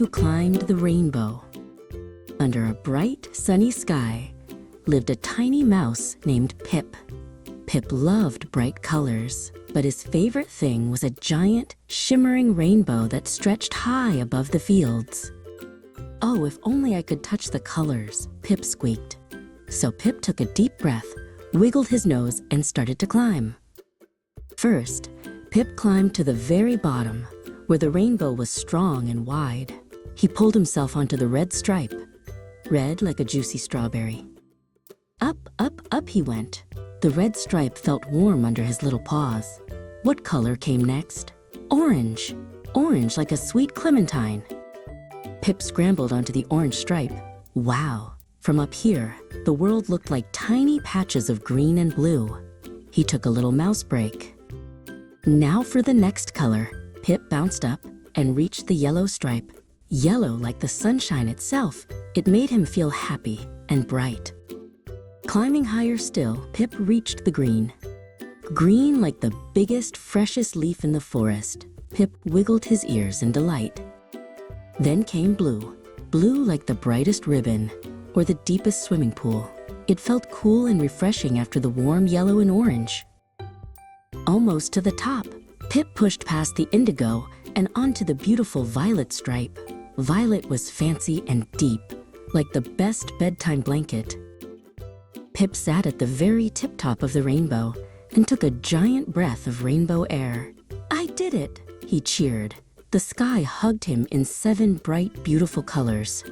who climbed the rainbow. Under a bright, sunny sky lived a tiny mouse named Pip. Pip loved bright colors, but his favorite thing was a giant, shimmering rainbow that stretched high above the fields. "Oh, if only I could touch the colors," Pip squeaked. So Pip took a deep breath, wiggled his nose, and started to climb. First, Pip climbed to the very bottom, where the rainbow was strong and wide. He pulled himself onto the red stripe, red like a juicy strawberry. Up, up, up he went. The red stripe felt warm under his little paws. What color came next? Orange. Orange like a sweet clementine. Pip scrambled onto the orange stripe. Wow! From up here, the world looked like tiny patches of green and blue. He took a little mouse break. Now for the next color. Pip bounced up and reached the yellow stripe. Yellow like the sunshine itself, it made him feel happy and bright. Climbing higher still, Pip reached the green. Green like the biggest, freshest leaf in the forest. Pip wiggled his ears in delight. Then came blue. Blue like the brightest ribbon, or the deepest swimming pool. It felt cool and refreshing after the warm yellow and orange. Almost to the top, Pip pushed past the indigo and onto the beautiful violet stripe. Violet was fancy and deep, like the best bedtime blanket. Pip sat at the very tip-top of the rainbow and took a giant breath of rainbow air. "I did it!" he cheered. The sky hugged him in 7 bright, beautiful colors.